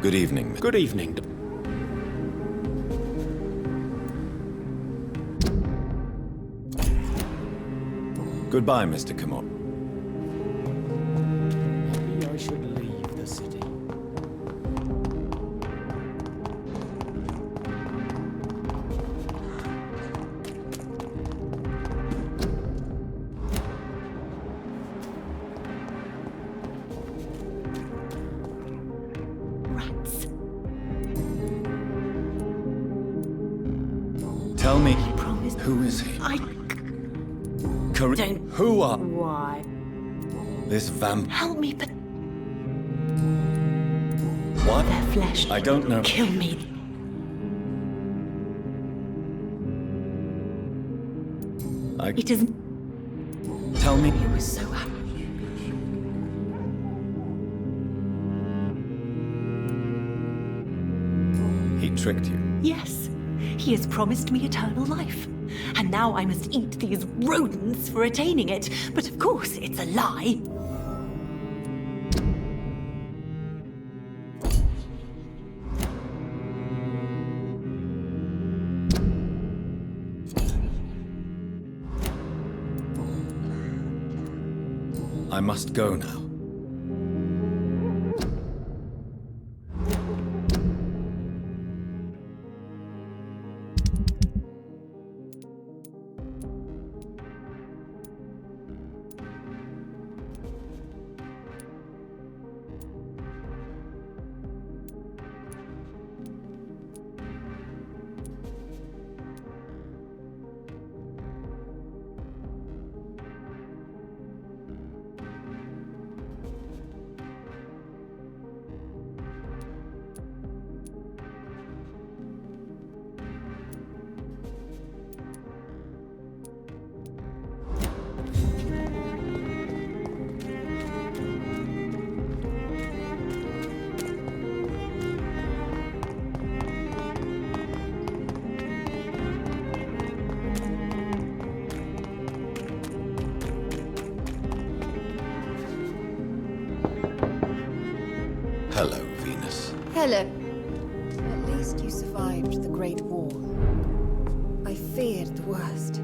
Good evening. Good evening. Goodbye, Mr. Kimura. Maybe I should leave the city. Rats. Tell me, He promised. who is he? I don't. Who are Why? this vamp? Help me, but What? their flesh. I don't know. Kill me. It isn't. Tell me. He was so happy. He tricked you. Yes, he has promised me eternal life. And now I must eat these rodents for attaining it. But of course, it's a lie. I must go now. Hello, Venus. Hello. At least you survived the Great War. I feared the worst.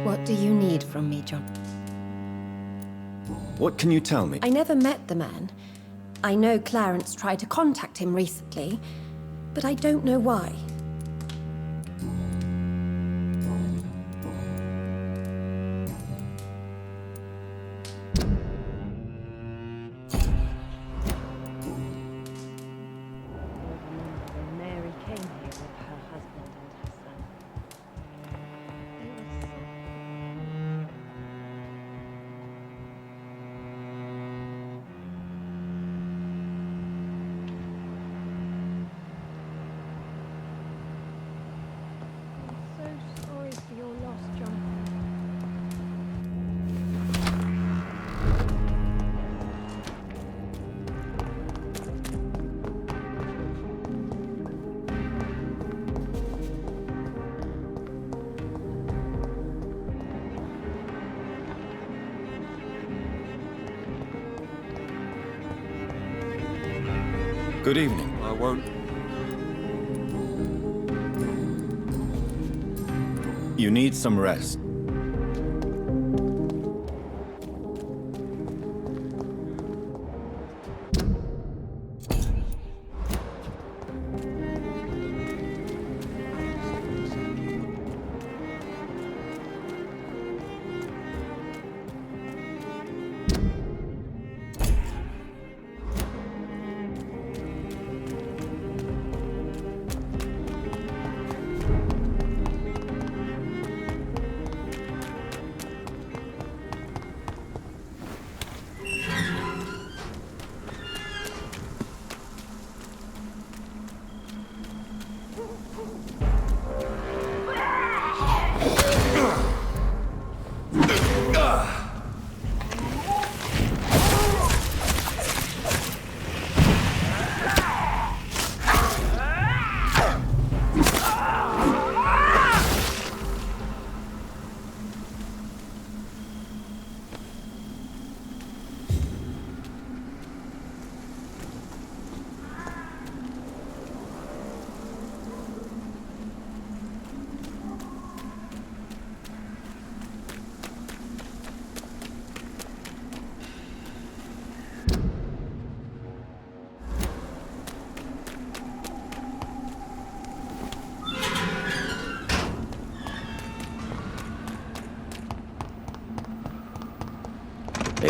What do you need from me, John? What can you tell me? I never met the man. I know Clarence tried to contact him recently, but I don't know why. Mary came here with her husband and her son. They were sick. I'm so sorry for your loss, John. Good evening. I won't. You need some rest.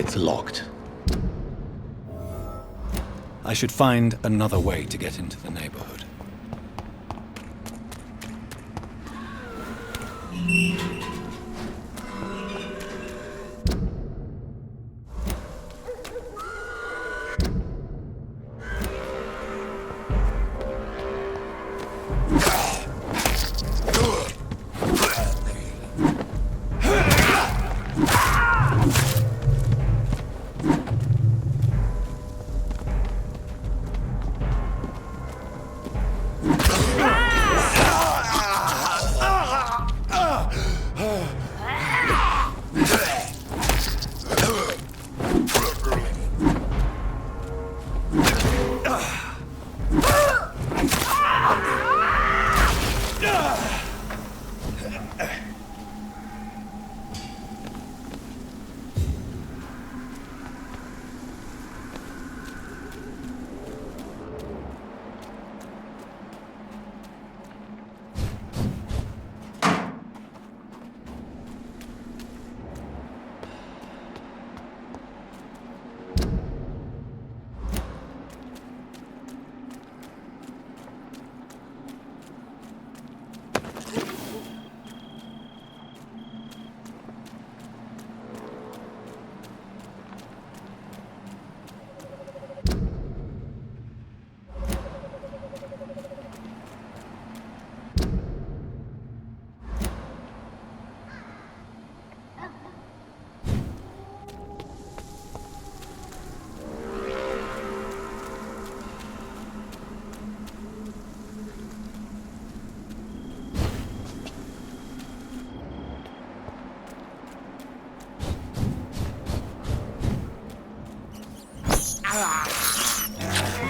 It's locked. I should find another way to get into the neighborhood.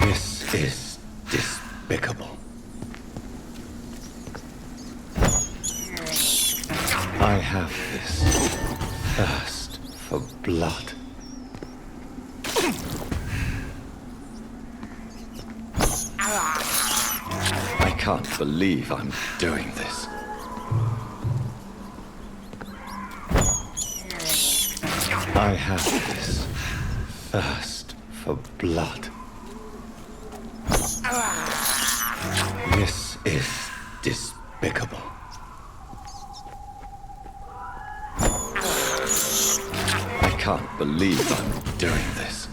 This is despicable. I have this thirst for blood. I can't believe I'm doing this. I have this thirst for blood. This is despicable. I can't believe I'm doing this.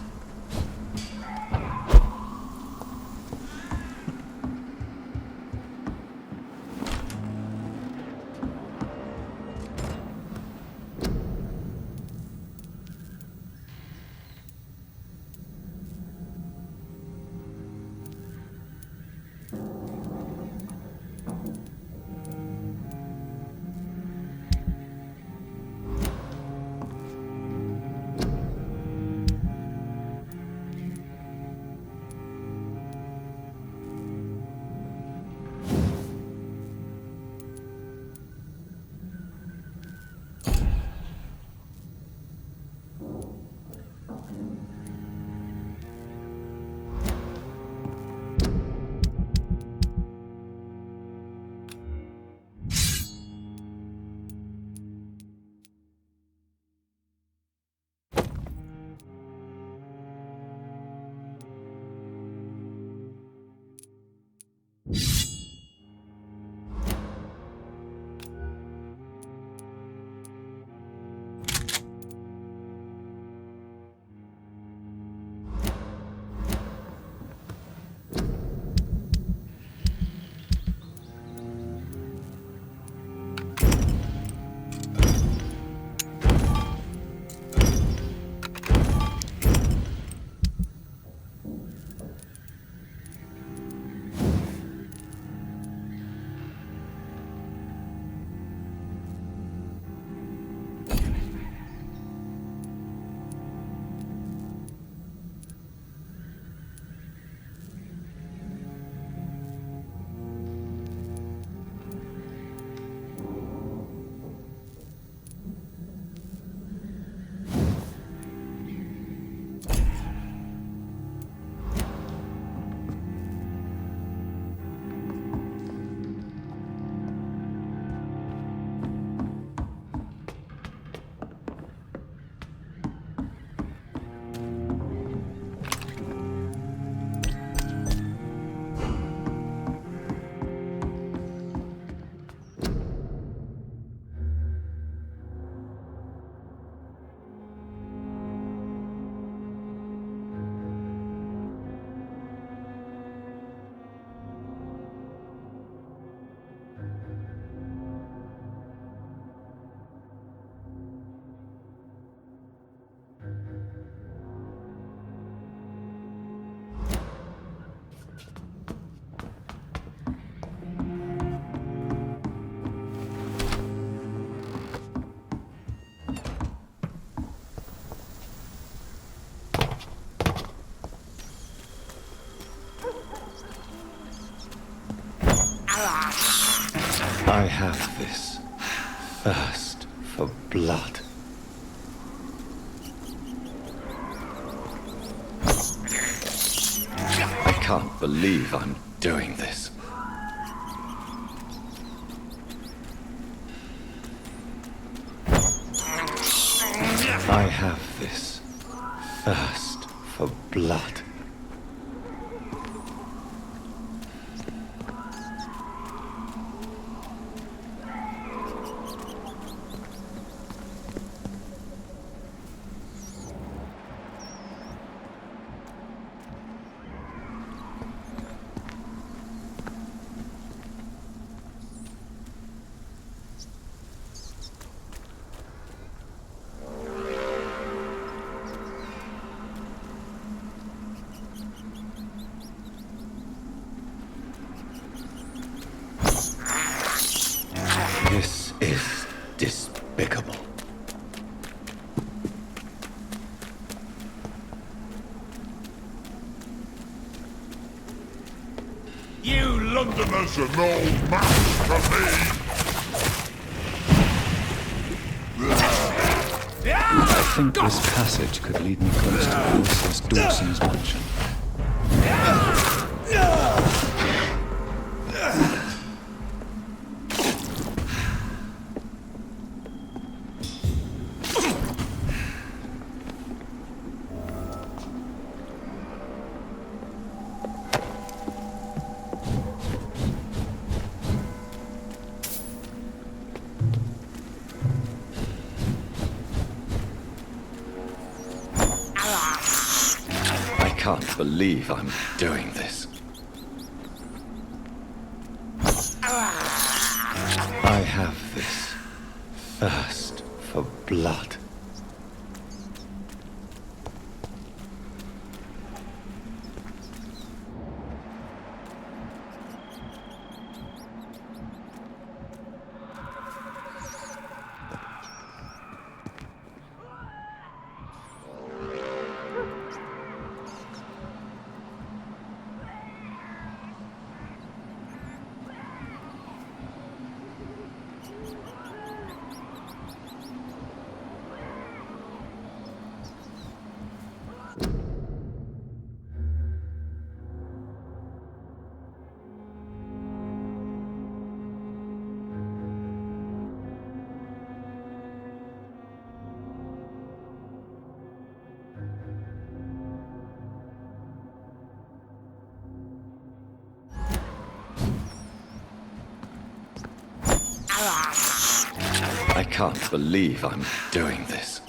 I have this thirst for blood. I can't believe I'm doing this. I have this thirst for blood. This is despicable. You Londoners are no match for me! I think this passage could lead me close to Mrs. Dawson's mansion. I can't believe I'm doing this. I have this thirst for blood. I can't believe I'm doing this.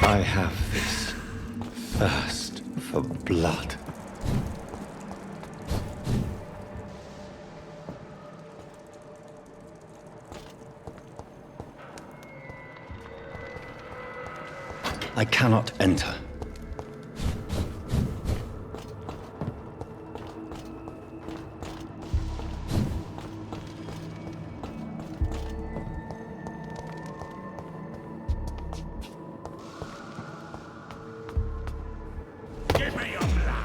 I have this thirst for blood. I cannot enter. Give me your blood!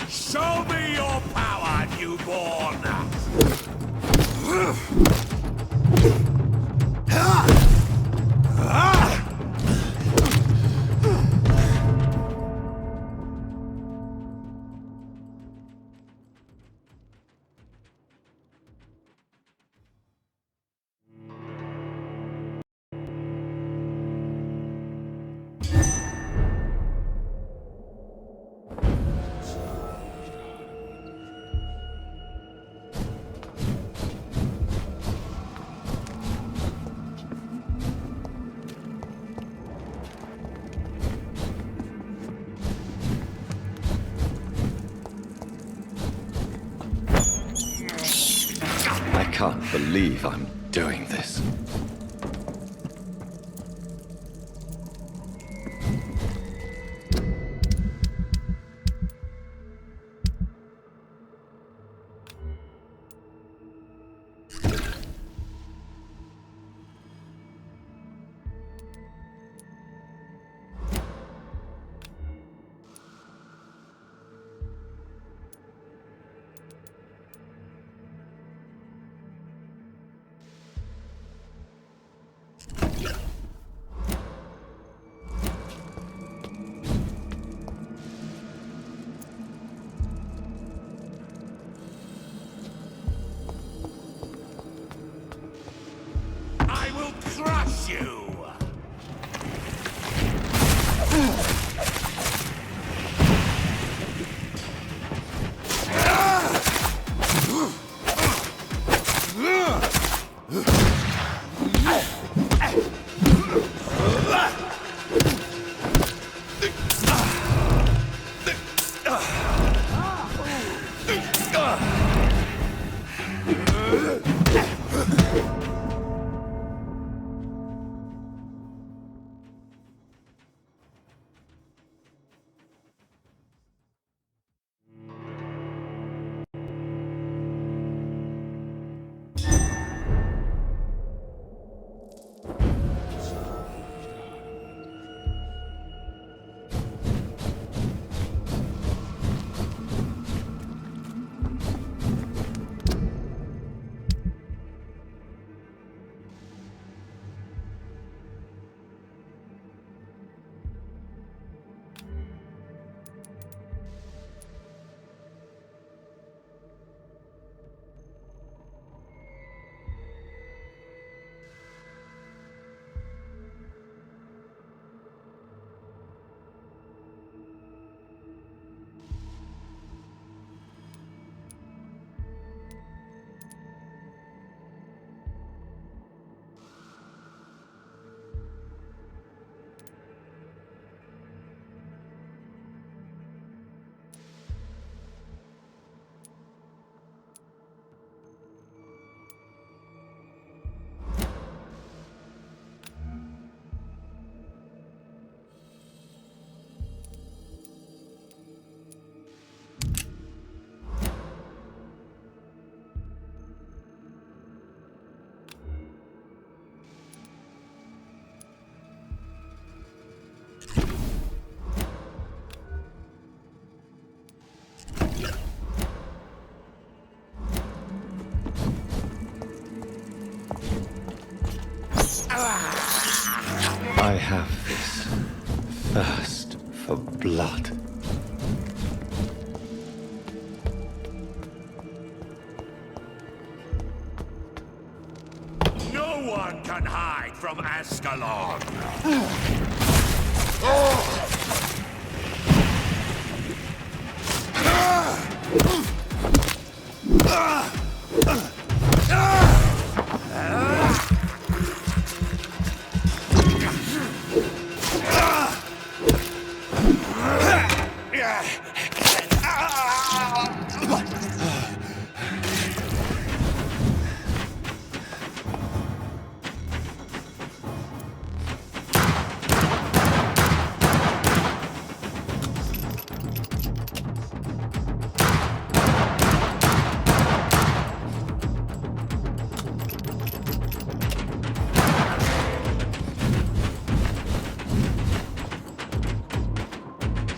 Show me your power, newborn! I can't believe I'm doing this. I will crush you! I have this thirst for blood. No one can hide from Ascalon.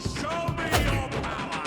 Show me your power.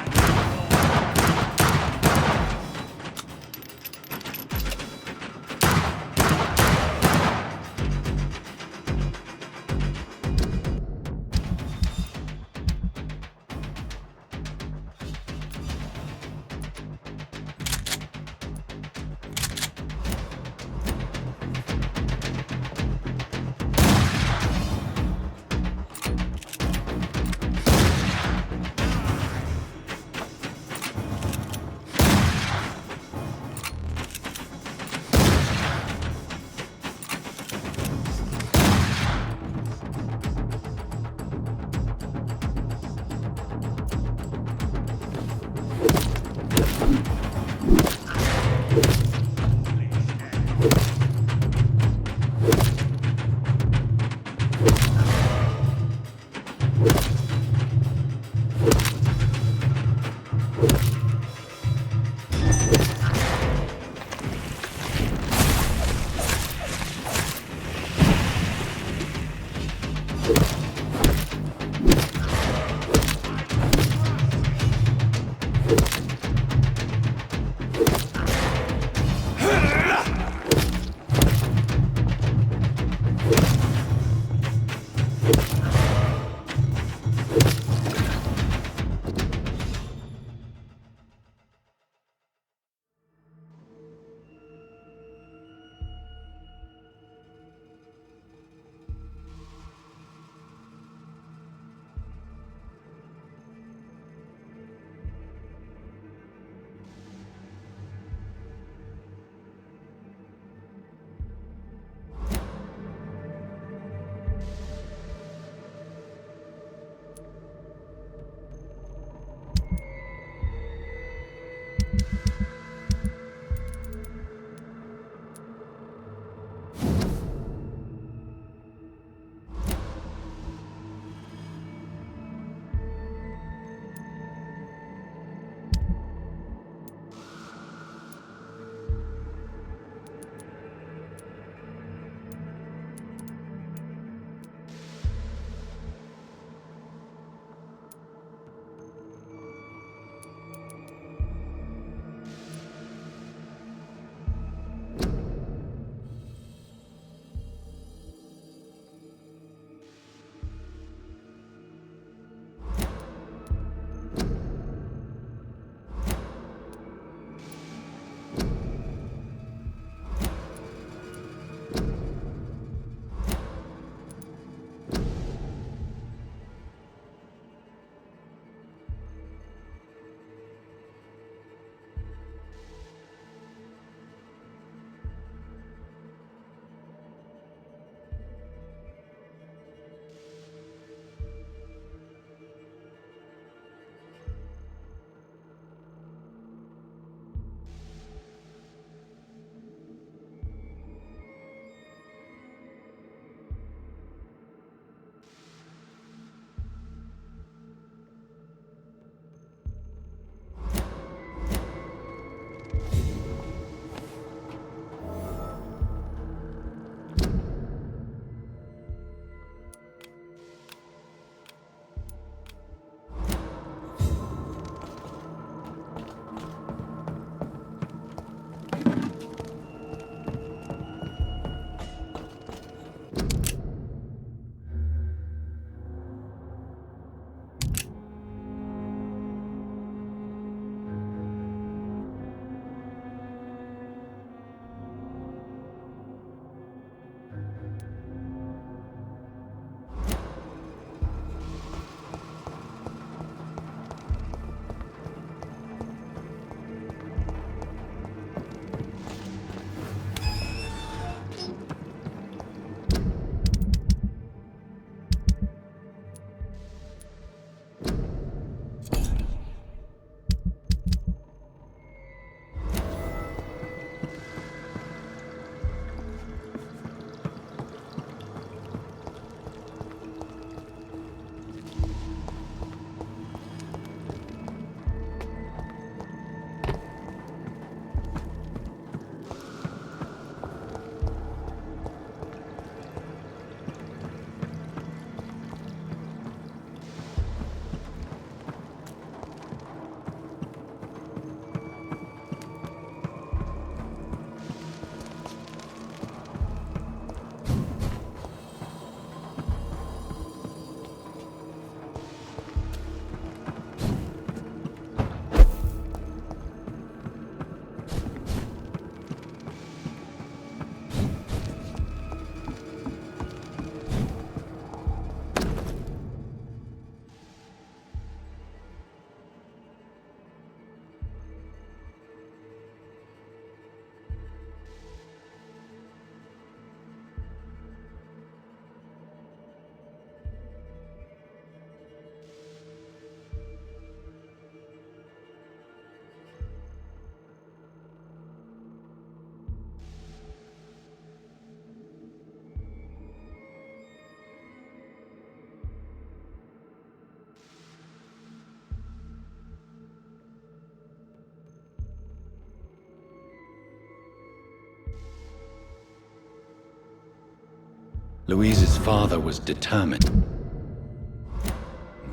Louise's father was determined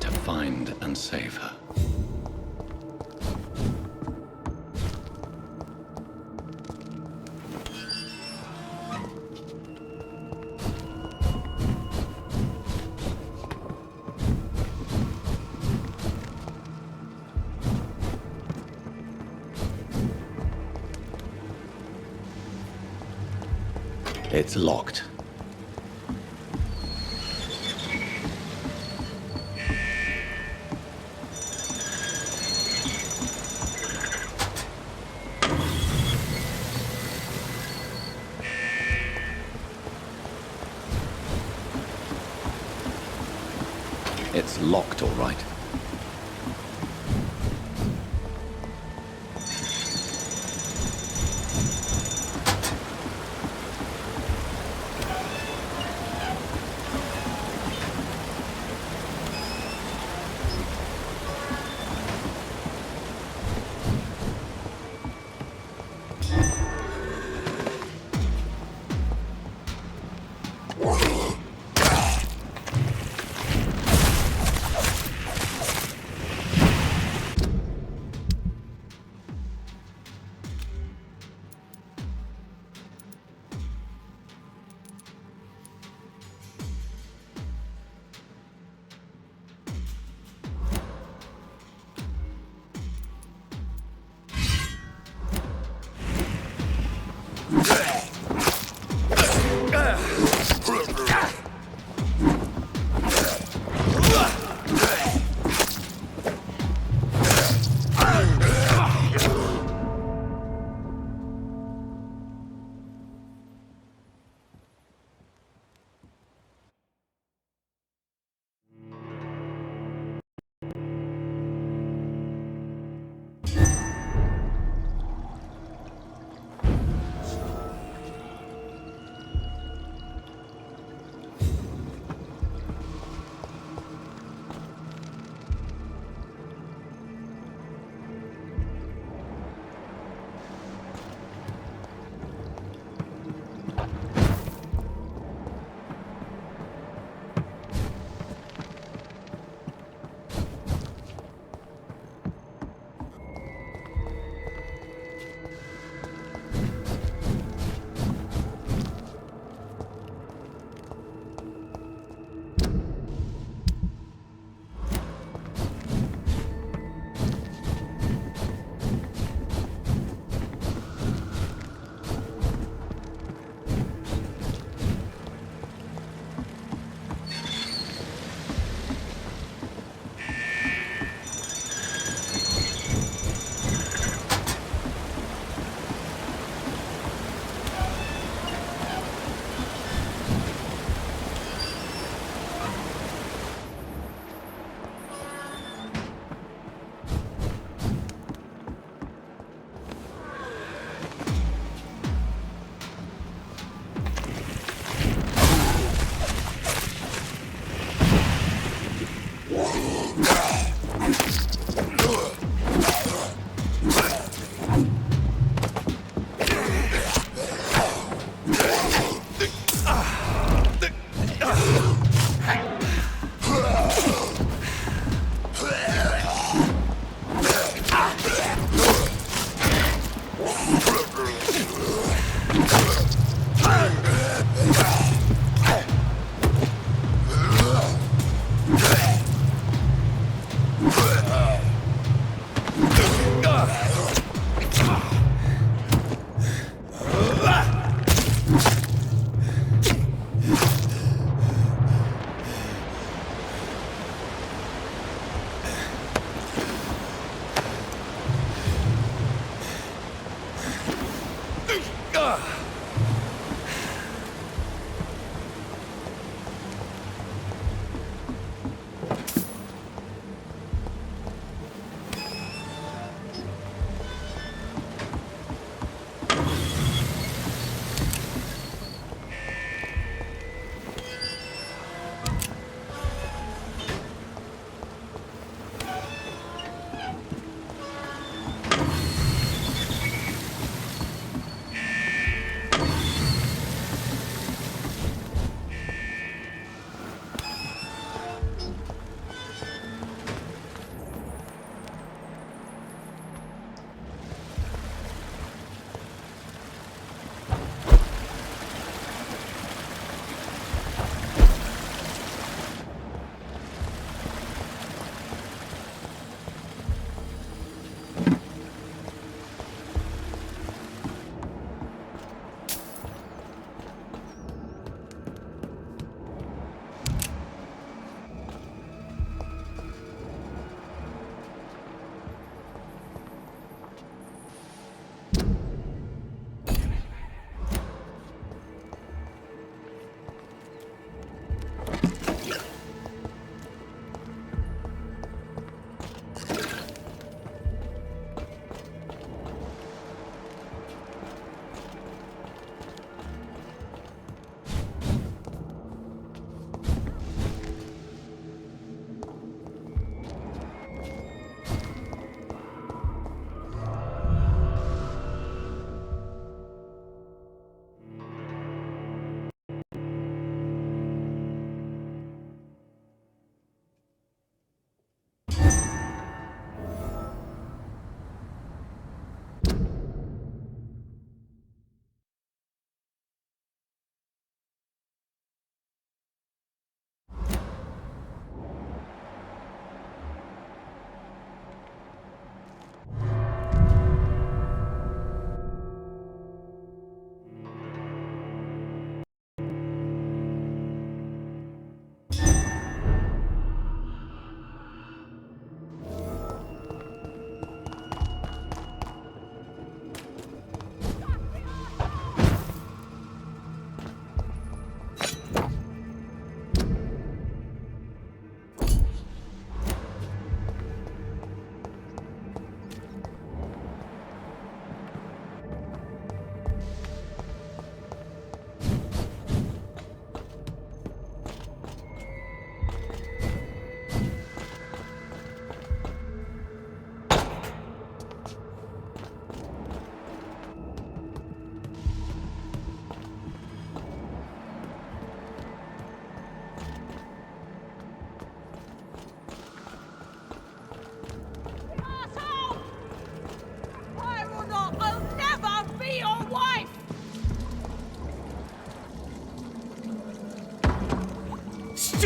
to find and save her. It's locked. It's locked, all right.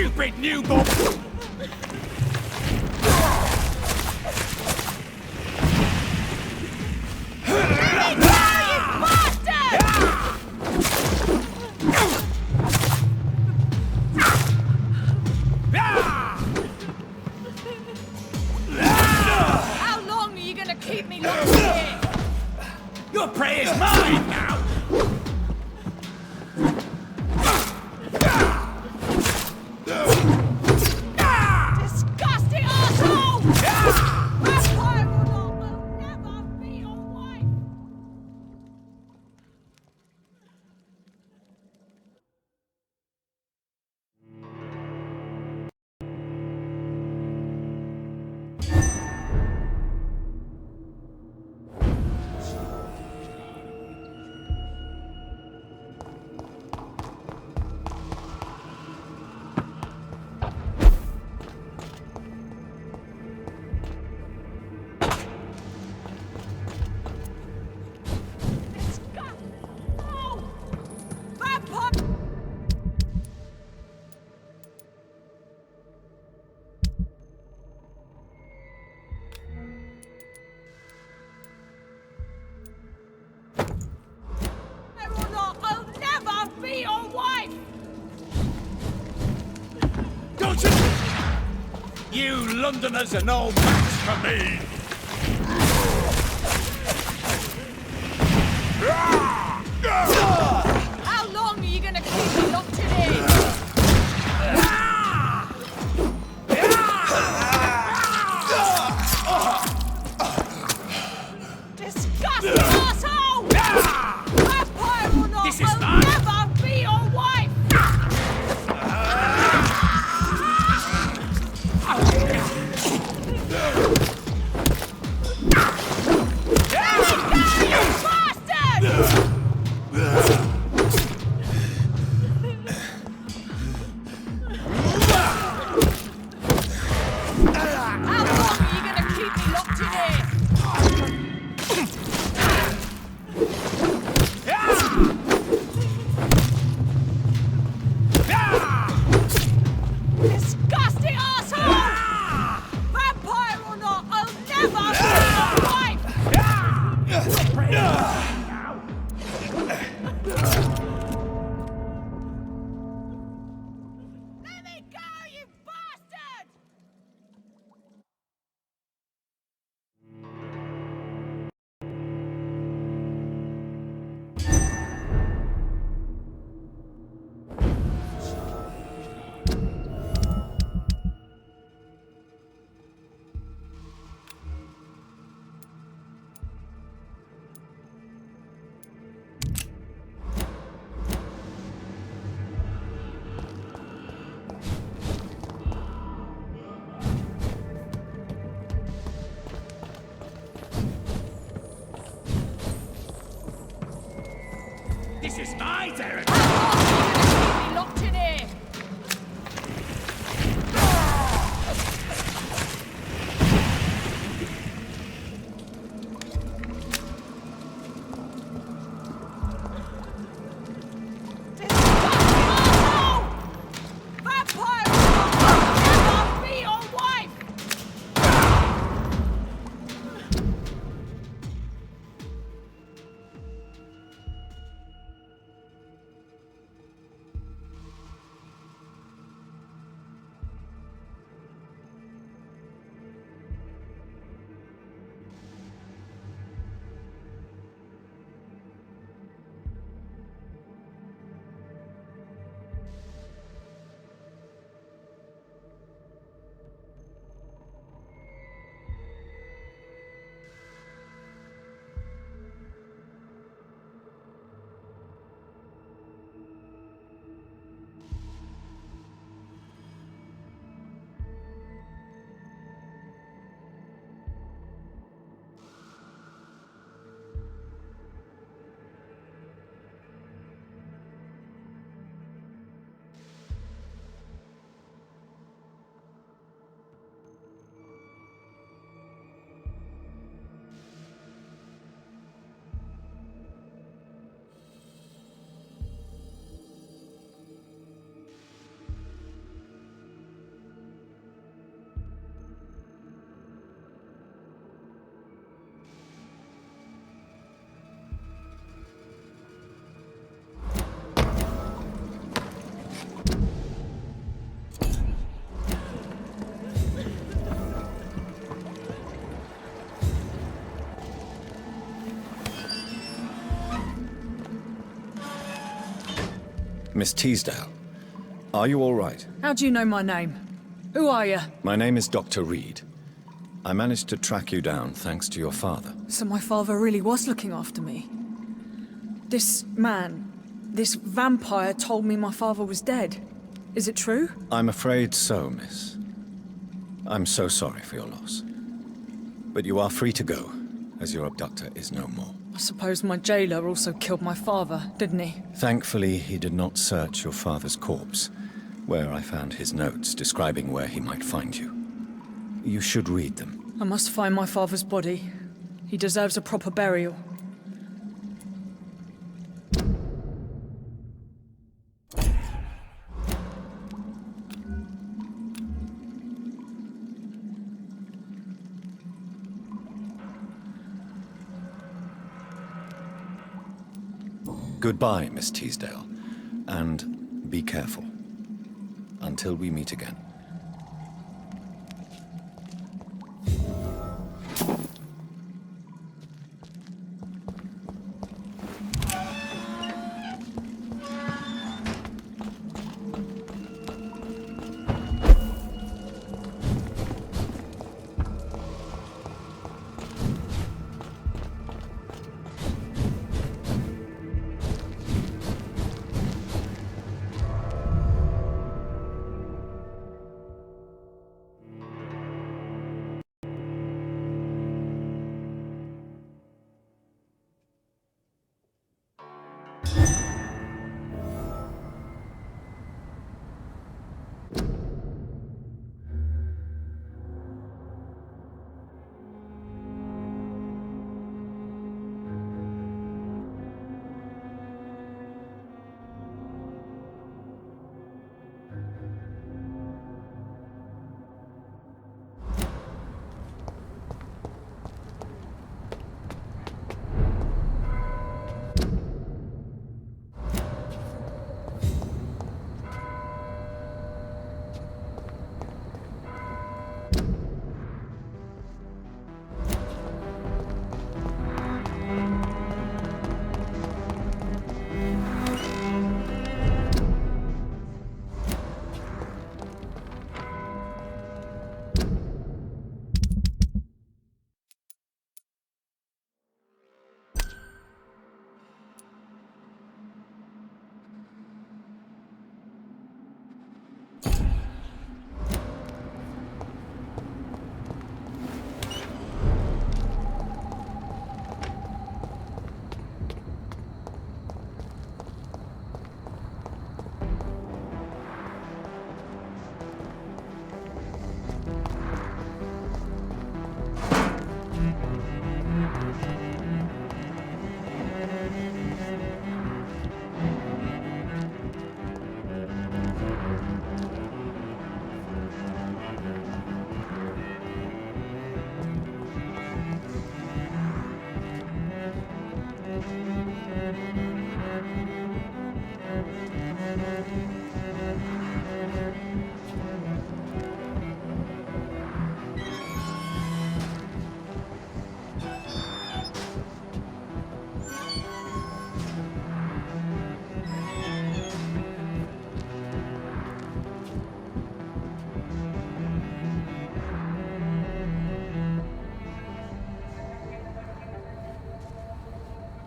stupid newborn! How long are you gonna keep me locked here? Your prey is mine now! Disgusting asshole! Vampire or not, will never be your wife! No! Vampire! Or not, I'll never be your wife! Don't you? You Londoners are no match for me! How long are you gonna keep me locked in here? Disgusting asshole! Vampire or not, This is I'll mine. never be your wife! You bastard! How long are you gonna keep me locked in here? Disgusting asshole! Vampire or not, I'll never be your wife! Let me go, you bastard! This is my territory! Keep me locked in here! Disgusting asshole! Vampire will never be your wife! Miss Teasdale, are you all right? How do you know my name? Who are you? My name is Dr. Reed. I managed to track you down thanks to your father. So my father really was looking after me. This man, this vampire told me my father was dead. Is it true? I'm afraid so, miss. I'm so sorry for your loss. But you are free to go, as your abductor is no more. I suppose my jailer also killed my father, didn't he? Thankfully, he did not search your father's corpse, where I found his notes describing where he might find you. You should read them. I must find my father's body. He deserves a proper burial. Goodbye, Miss Teasdale, and be careful. Until we meet again.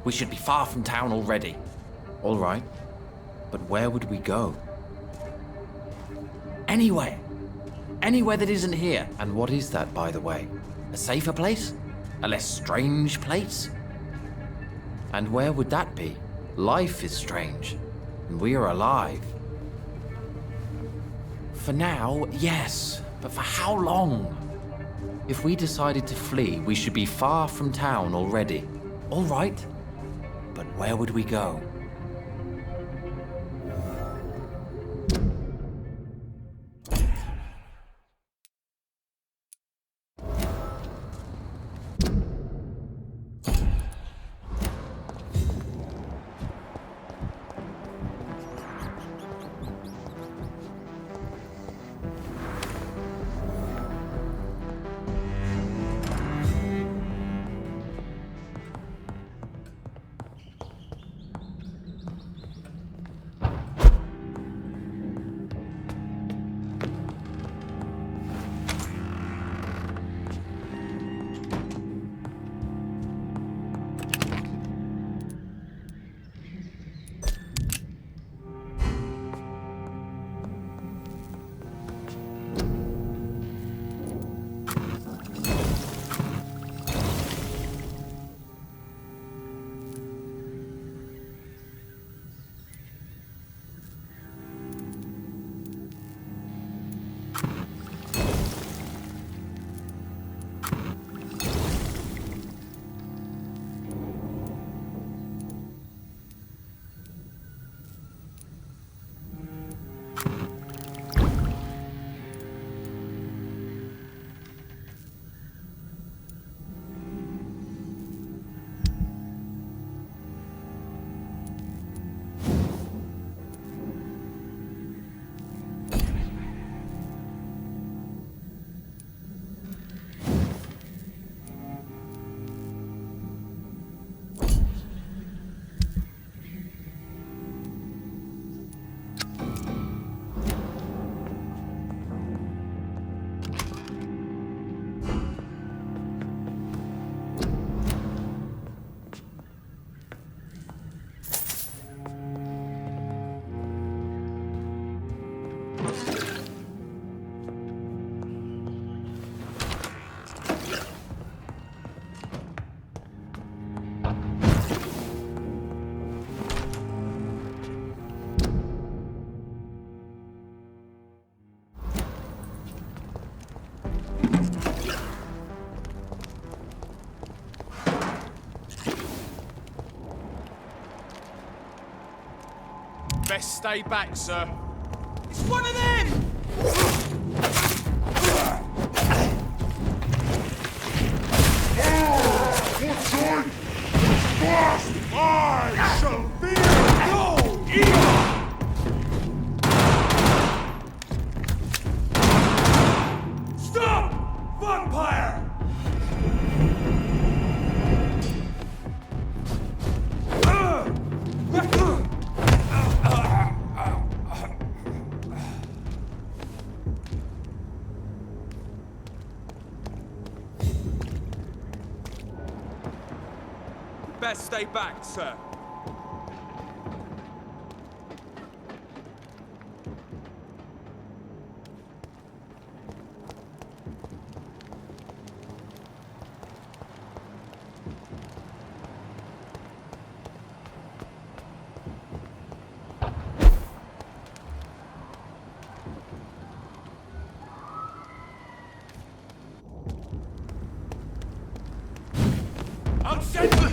We should be far from town already. All right, but where would we go? Anywhere. Anywhere that isn't here. And what is that, by the way? A safer place? A less strange place? And where would that be? Life is strange, and we are alive. For now, yes, but for how long? If we decided to flee, we should be far from town already. All right, but where would we go? Best stay back, sir. It's one of them! What's on? First, I shall be no evil! Stop! Vampire! Best stay back, sir. I'll send you!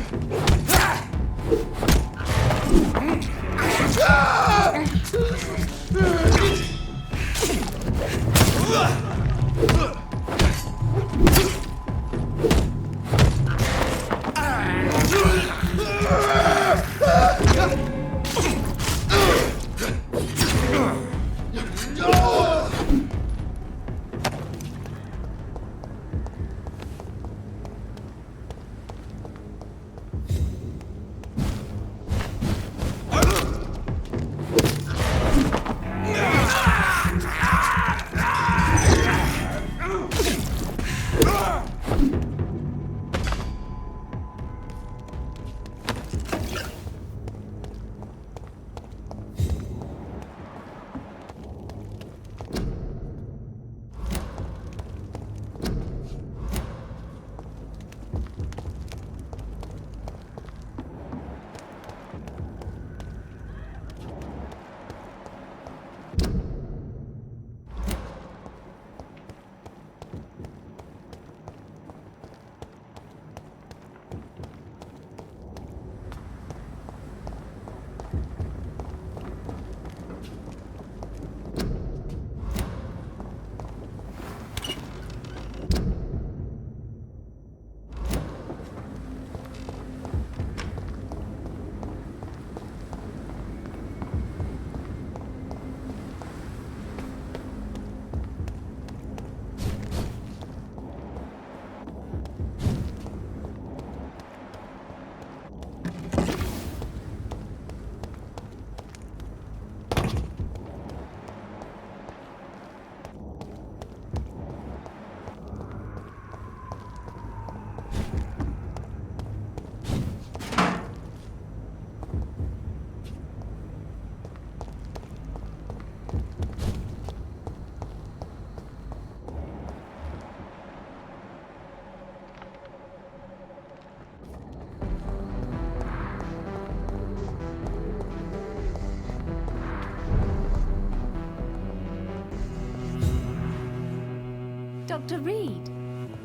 Dr. Reed,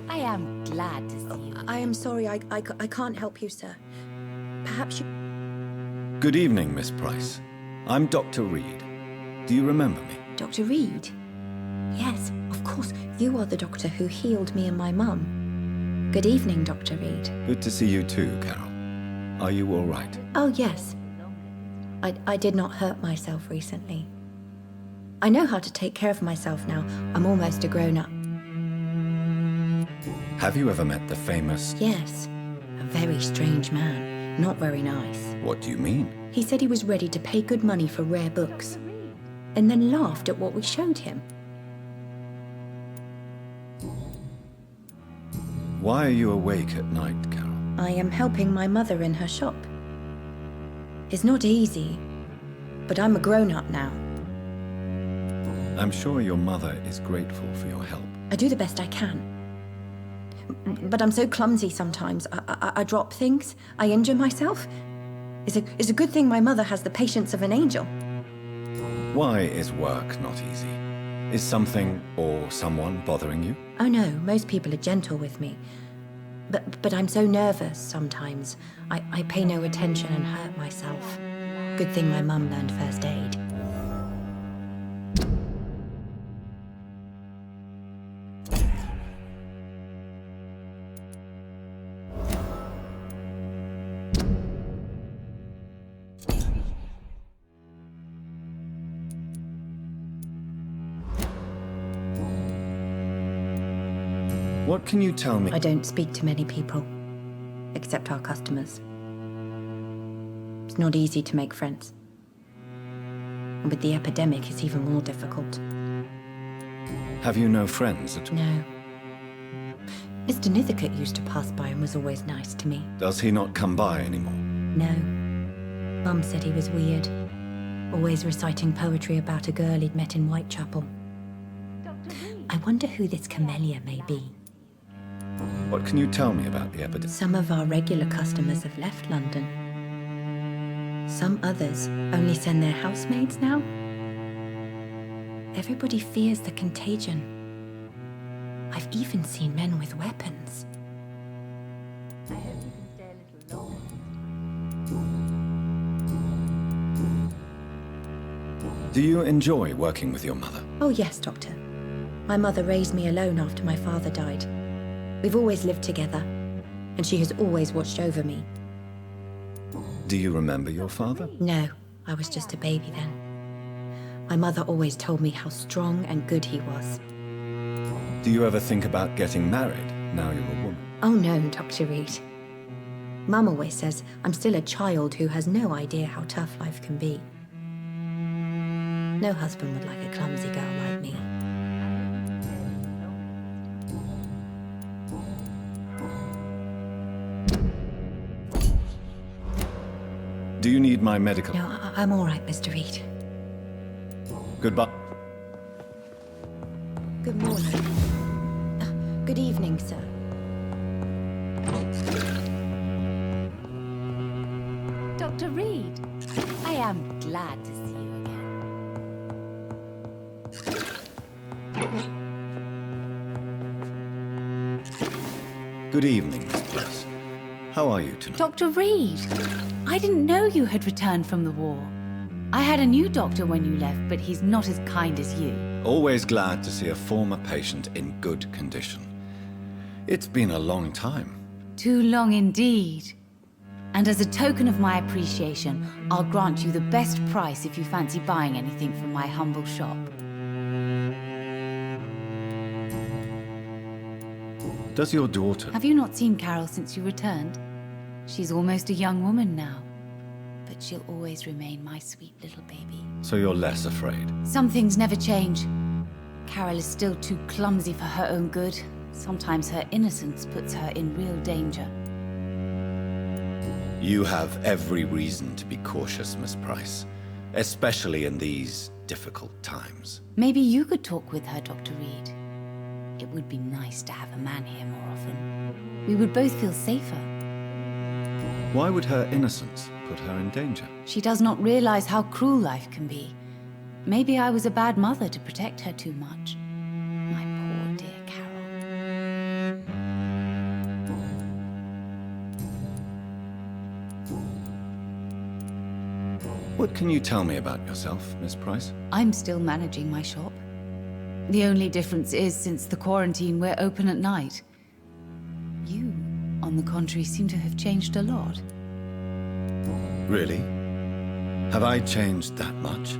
I am glad to see you. I am sorry, I can't help you, sir. Perhaps you... Good evening, Miss Price. I'm Dr. Reed. Do you remember me? Dr. Reed? Yes, of course. You are the doctor who healed me and my mum. Good evening, Dr. Reed. Good to see you too, Carol. Are you all right? Oh, yes. I did not hurt myself recently. I know how to take care of myself now. I'm almost a grown-up. Have you ever met the famous... Yes. A very strange man. Not very nice. What do you mean? He said he was ready to pay good money for rare books, and then laughed at what we showed him. Why are you awake at night, Carol? I am helping my mother in her shop. It's not easy, but I'm a grown-up now. I'm sure your mother is grateful for your help. I do the best I can. But I'm so clumsy sometimes. I drop things. I injure myself. It's a good thing my mother has the patience of an angel. Why is work not easy? Is something or someone bothering you? Oh no, most people are gentle with me. But I'm so nervous sometimes. I pay no attention and hurt myself. Good thing my mum learned first aid. What can you tell me? I don't speak to many people, except our customers. It's not easy to make friends. And with the epidemic, it's even more difficult. Have you no friends at all? No. Mr. Nithercote used to pass by and was always nice to me. Does he not come by anymore? No. Mum said he was weird. Always reciting poetry about a girl he'd met in Whitechapel. I wonder who this camellia may be. What can you tell me about the epidemic? Some of our regular customers have left London. Some others only send their housemaids now. Everybody fears the contagion. I've even seen men with weapons. I hope you can stay a little longer. Do you enjoy working with your mother? Oh yes, Doctor. My mother raised me alone after my father died. We've always lived together, and she has always watched over me. Do you remember your father? No, I was just a baby then. My mother always told me how strong and good he was. Do you ever think about getting married now you're a woman? Oh no, Dr. Reed. Mum always says I'm still a child who has no idea how tough life can be. No husband would like a clumsy girl like me. Do you need my medical? No, I'm all right, Mr. Reed. Goodbye. Good morning. Good evening, sir. Dr. Reed, I am glad to see you again. Good evening, Miss Bliss. How are you tonight? Dr. Reed, I didn't know you had returned from the war. I had a new doctor when you left, but he's not as kind as you. Always glad to see a former patient in good condition. It's been a long time. Too long indeed. And as a token of my appreciation, I'll grant you the best price if you fancy buying anything from my humble shop. Does your daughter... Have you not seen Carol since you returned? She's almost a young woman now. But she'll always remain my sweet little baby. So you're less afraid? Some things never change. Carol is still too clumsy for her own good. Sometimes her innocence puts her in real danger. You have every reason to be cautious, Miss Price. Especially in these difficult times. Maybe you could talk with her, Dr. Reed. It would be nice to have a man here more often. We would both feel safer. Why would her innocence put her in danger? She does not realize how cruel life can be. Maybe I was a bad mother to protect her too much. My poor dear Carol. What can you tell me about yourself, Miss Price? I'm still managing my shop. The only difference is, since the quarantine, we're open at night. You, on the contrary, seem to have changed a lot. Really? Have I changed that much?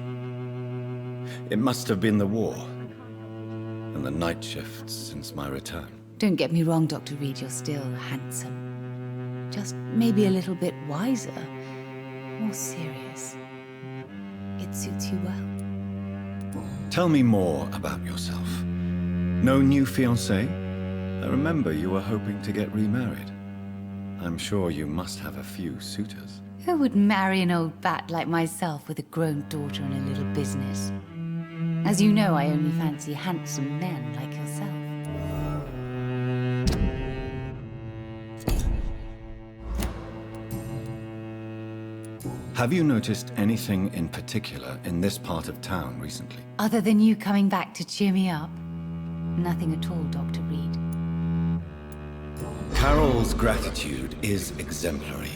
It must have been the war and the night shifts since my return. Don't get me wrong, Dr. Reed, you're still handsome. Just maybe a little bit wiser, more serious. It suits you well. Tell me more about yourself. No new fiancé? I remember you were hoping to get remarried. I'm sure you must have a few suitors. Who would marry an old bat like myself with a grown daughter and a little business? As you know, I only fancy handsome men like yourself. Have you noticed anything in particular in this part of town recently? Other than you coming back to cheer me up? Nothing at all, Dr. Reed. Carol's gratitude is exemplary.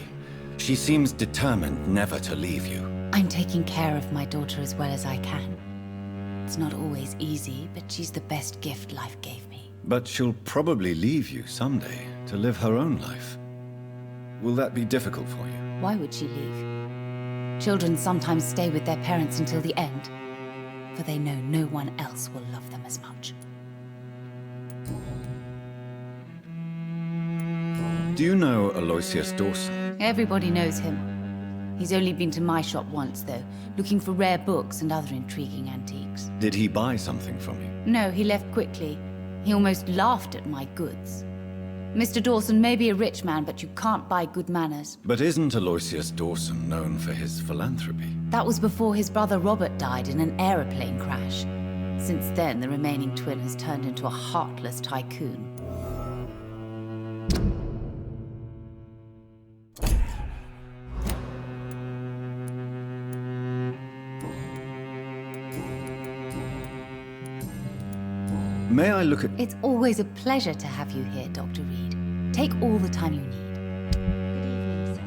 She seems determined never to leave you. I'm taking care of my daughter as well as I can. It's not always easy, but she's the best gift life gave me. But she'll probably leave you someday to live her own life. Will that be difficult for you? Why would she leave? Children sometimes stay with their parents until the end, for they know no one else will love them as much. Do you know Aloysius Dawson? Everybody knows him. He's only been to my shop once, though, looking for rare books and other intriguing antiques. Did he buy something from you? No, he left quickly. He almost laughed at my goods. Mr. Dawson may be a rich man, but you can't buy good manners. But isn't Aloysius Dawson known for his philanthropy? That was before his brother Robert died in an aeroplane crash. Since then, the remaining twin has turned into a heartless tycoon. May I look at... It's always a pleasure to have you here, Dr. Reed. Take all the time you need. Good evening, sir.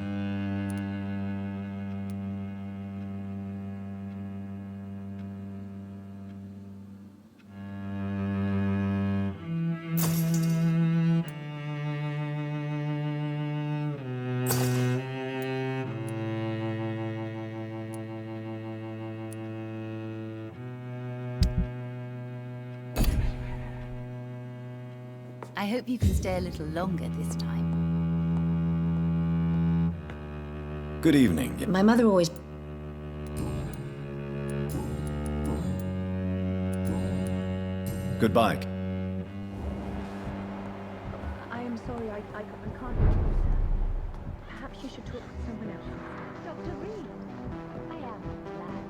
I hope you can stay a little longer this time. Good evening. My mother always... Goodbye. I am sorry, I can't help you, sir. Perhaps you should talk with someone else. Dr. Reed, I am glad.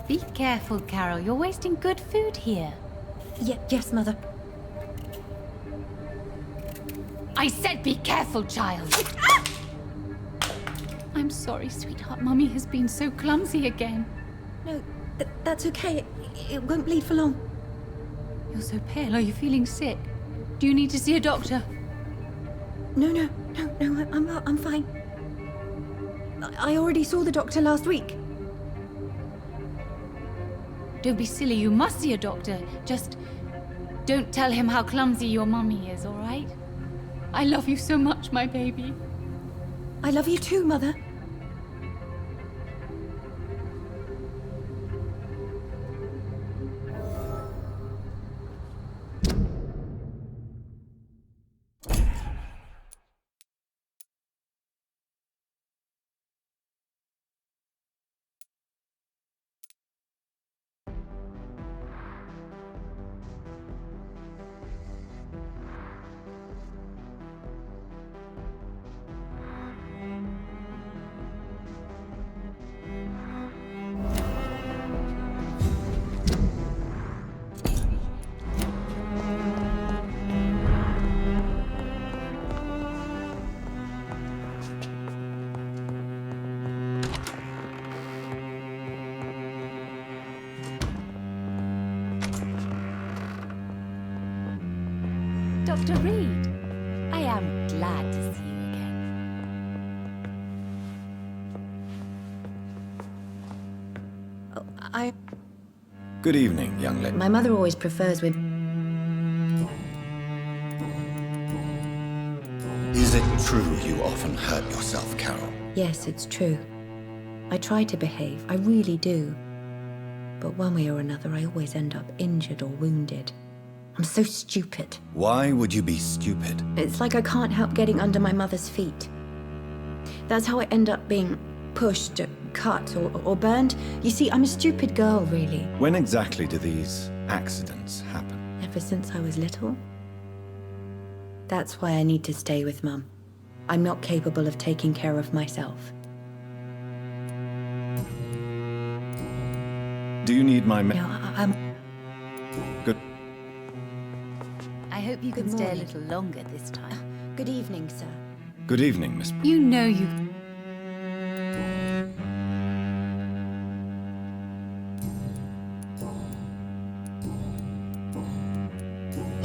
Be careful, Carol. You're wasting good food here. Yes, Mother. I said be careful, child. I'm sorry, sweetheart. Mummy has been so clumsy again. No, that's okay. It won't bleed for long. You're so pale. Are you feeling sick? Do you need to see a doctor? No, I'm fine. I already saw the doctor last week. Don't be silly. You must see a doctor. Just don't tell him how clumsy your mummy is, all right? I love you so much, my baby. I love you too, Mother. Dr. Reed. I am glad to see you again. Oh, Good evening, young lady. my mother always prefers with... Is it true you often hurt yourself, Carol? Yes, it's true. I try to behave, I really do. But one way or another, I always end up injured or wounded. I'm so stupid. Why would you be stupid? It's like I can't help getting under my mother's feet. That's how I end up being pushed, cut, or burned. You see, I'm a stupid girl, really. When exactly do these accidents happen? Ever since I was little. That's why I need to stay with Mum. I'm not capable of taking care of myself. Do you need my No, I'm... Good. I hope you can Good stay a morning. little longer this time. Good evening, sir. Good evening, Miss. You know you...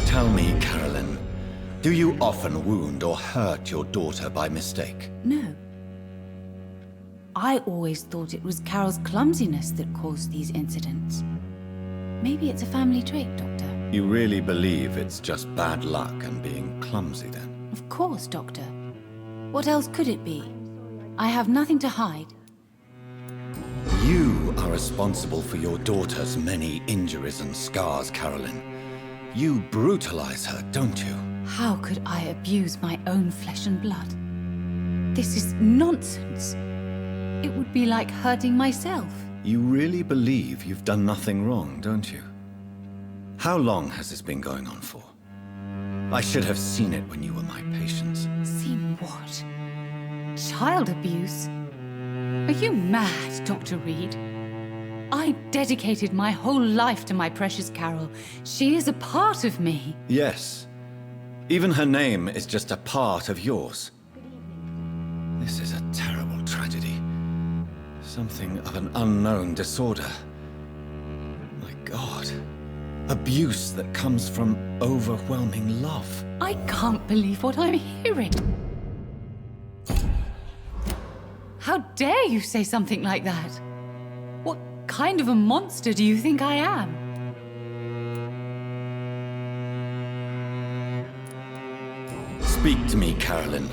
Tell me, Carolyn, do you often wound or hurt your daughter by mistake? No. I always thought it was Carol's clumsiness that caused these incidents. Maybe it's a family trait, Doctor. You really believe it's just bad luck and being clumsy, then? Of course, Doctor. What else could it be? I have nothing to hide. You are responsible for your daughter's many injuries and scars, Carolyn. You brutalize her, don't you? How could I abuse my own flesh and blood? This is nonsense. It would be like hurting myself. You really believe you've done nothing wrong, don't you? How long has this been going on for? I should have seen it when you were my patient. Seen what? Child abuse? Are you mad, Dr. Reed? I dedicated my whole life to my precious Carol. She is a part of me. Yes. Even her name is just a part of yours. This is a terrible tragedy. Something of an unknown disorder. My God. Abuse that comes from overwhelming love. I can't believe what I'm hearing. How dare you say something like that? What kind of a monster do you think I am? Speak to me, Carolyn.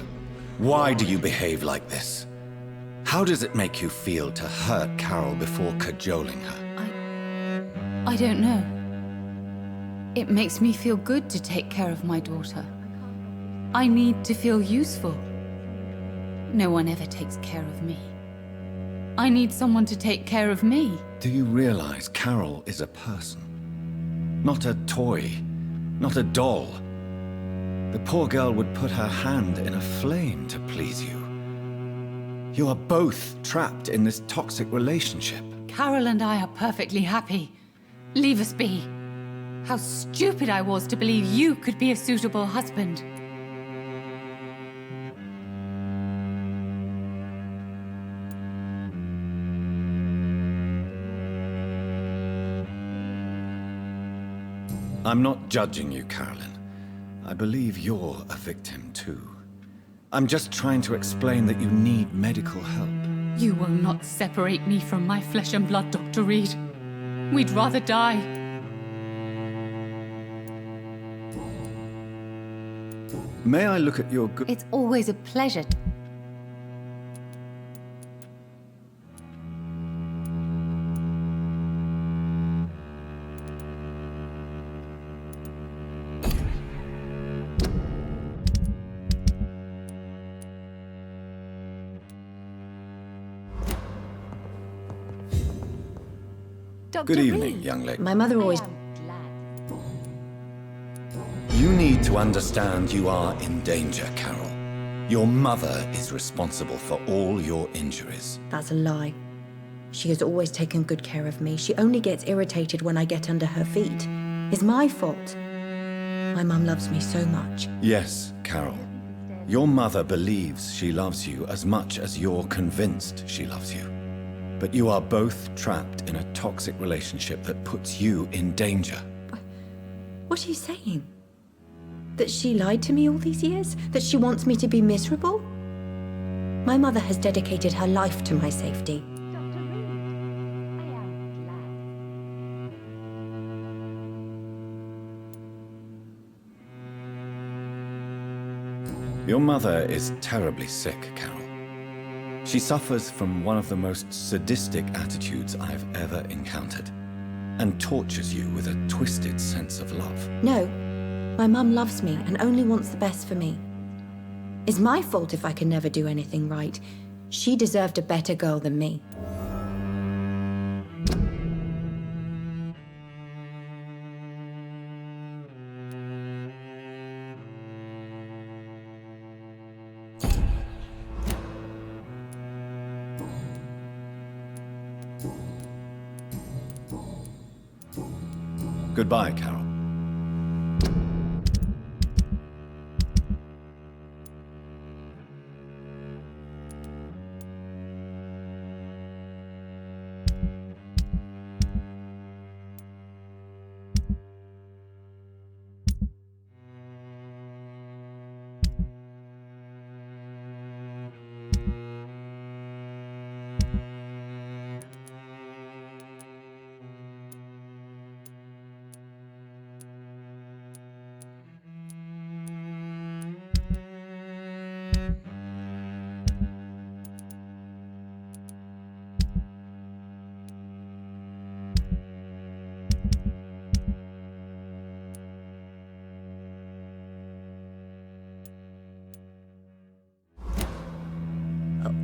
Why do you behave like this? How does it make you feel to hurt Carol before cajoling her? I don't know. It makes me feel good to take care of my daughter. I need to feel useful. No one ever takes care of me. I need someone to take care of me. Do you realize Carol is a person? Not a toy, not a doll. The poor girl would put her hand in a flame to please you. You are both trapped in this toxic relationship. Carol and I are perfectly happy. Leave us be. How stupid I was to believe you could be a suitable husband. I'm not judging you, Carolyn. I believe you're a victim too. I'm just trying to explain that you need medical help. You will not separate me from my flesh and blood, Dr. Reed. We'd rather die. May I look at your good... It's always a pleasure. Good evening, young lady. My mother always... You need to understand you are in danger, Carol. Your mother is responsible for all your injuries. That's a lie. She has always taken good care of me. She only gets irritated when I get under her feet. It's my fault. My mum loves me so much. Yes, Carol. Your mother believes she loves you as much as you're convinced she loves you. But you are both trapped in a toxic relationship that puts you in danger. What are you saying? That she lied to me all these years? That she wants me to be miserable? My mother has dedicated her life to my safety. Dr. Reed, I am glad. Your mother is terribly sick, Carol. She suffers from one of the most sadistic attitudes I've ever encountered, and tortures you with a twisted sense of love. No, my mum loves me and only wants the best for me. It's my fault if I can never do anything right. She deserved a better girl than me. Goodbye, Carol.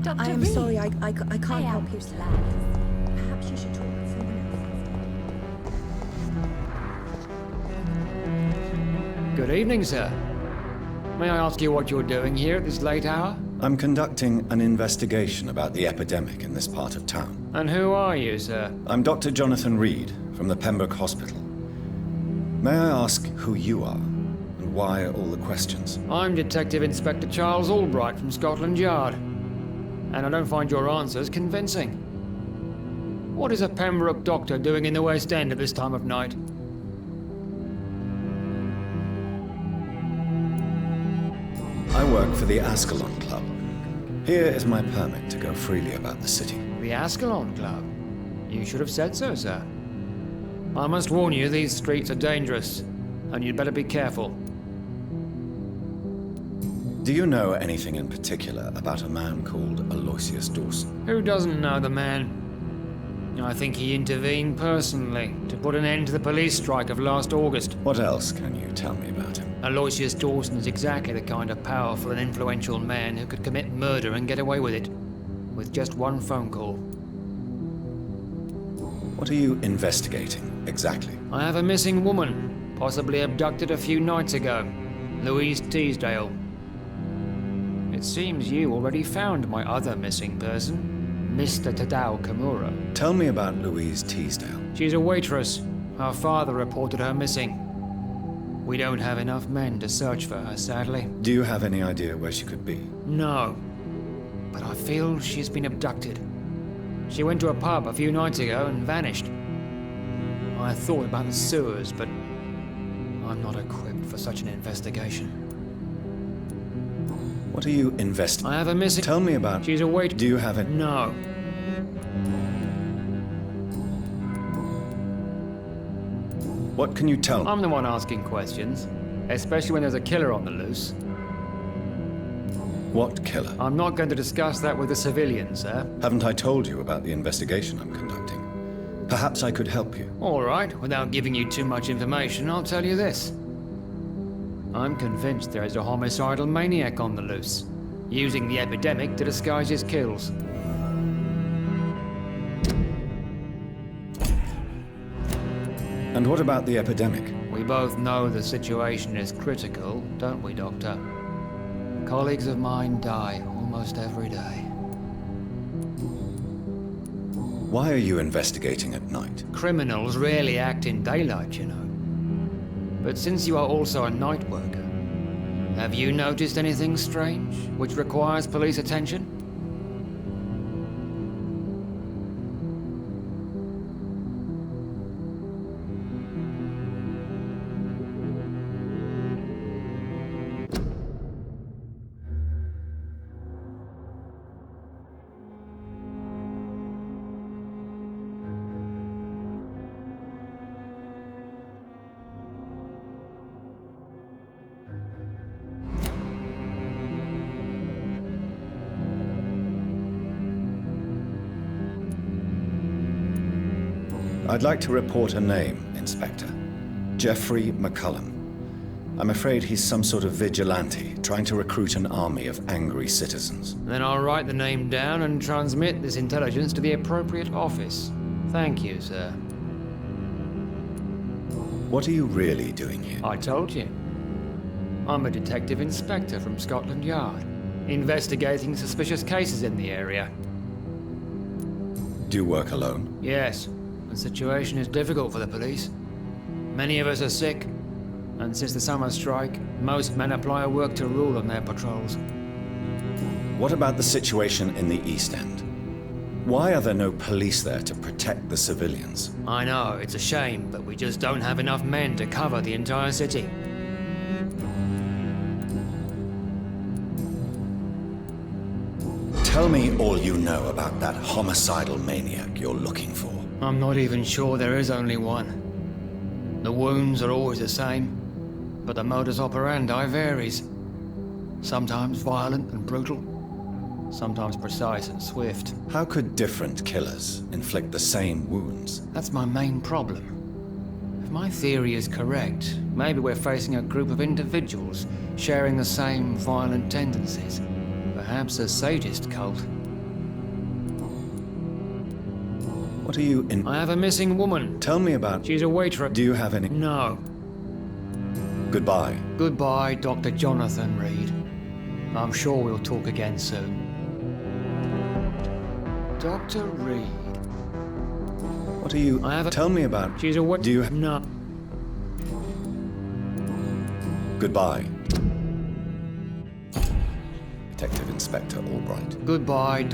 Dr. I am Reed, sorry, I can't I help am you, sir. glad. Perhaps you should talk with someone else. Good evening, sir. May I ask you what you're doing here at this late hour? I'm conducting an investigation about the epidemic in this part of town. And who are you, sir? I'm Dr. Jonathan Reed from the Pembroke Hospital. May I ask who you are and why all the questions? I'm Detective Inspector Charles Albright from Scotland Yard. And I don't find your answers convincing. What is a Pembroke doctor doing in the West End at this time of night? I work for the Ascalon Club. Here is my permit to go freely about the city. The Ascalon Club? You should have said so, sir. I must warn you, these streets are dangerous, and you'd better be careful. Do you know anything in particular about a man called Aloysius Dawson? Who doesn't know the man? I think he intervened personally to put an end to the police strike of last August. What else can you tell me about him? Aloysius Dawson is exactly the kind of powerful and influential man who could commit murder and get away with it, with just one phone call. What are you investigating, exactly? I have a missing woman, possibly abducted a few nights ago, Louise Teasdale. It seems you already found my other missing person, Mr. Tadao Kimura. Tell me about Louise Teasdale. She's a waitress. Her father reported her missing. We don't have enough men to search for her, sadly. Do you have any idea where she could be? No, but I feel she's been abducted. She went to a pub a few nights ago and vanished. I thought about the sewers, but I'm not equipped for such an investigation. What are you investigating? I have a missing... Tell me about... She's a waitress. Do you have it? No. What can you tell me? I'm the one asking questions, especially when there's a killer on the loose. What killer? I'm not going to discuss that with the civilians, sir. Haven't I told you about the investigation I'm conducting? Perhaps I could help you. All right, without giving you too much information, I'll tell you this. I'm convinced there is a homicidal maniac on the loose, using the epidemic to disguise his kills. And what about the epidemic? We both know the situation is critical, don't we, Doctor? Colleagues of mine die almost every day. Why are you investigating at night? Criminals rarely act in daylight, you know. But since you are also a night worker, have you noticed anything strange which requires police attention? I'd like to report a name, Inspector. Jeffrey McCullum. I'm afraid he's some sort of vigilante, trying to recruit an army of angry citizens. Then I'll write the name down and transmit this intelligence to the appropriate office. Thank you, sir. What are you really doing here? I told you. I'm a detective inspector from Scotland Yard, investigating suspicious cases in the area. Do you work alone? Yes, the situation is difficult for the police. Many of us are sick, and since the summer strike, most men apply a work to rule on their patrols. What about the situation in the East End? Why are there no police there to protect the civilians? I know, it's a shame, but we just don't have enough men to cover the entire city. Tell me all you know about that homicidal maniac you're looking for. I'm not even sure there is only one. The wounds are always the same, but the modus operandi varies. Sometimes violent and brutal, sometimes precise and swift. How could different killers inflict the same wounds? That's my main problem. If my theory is correct, maybe we're facing a group of individuals sharing the same violent tendencies. Perhaps a sadist cult. What are you in? I have a missing woman. Tell me about... She's a waitress. Do you have any... No. Goodbye. Goodbye, Dr. Jonathan Reed. I'm sure we'll talk again soon. Dr. Reed. What are you... I have a... Tell me about... She's a what? Do you... No. Goodbye. Detective Inspector Albright. Goodbye.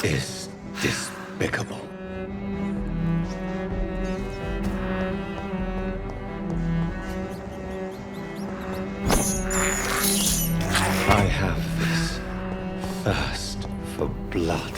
is despicable. I have this thirst for blood.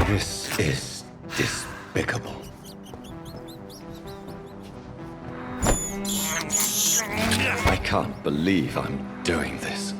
This is despicable. I can't believe I'm doing this.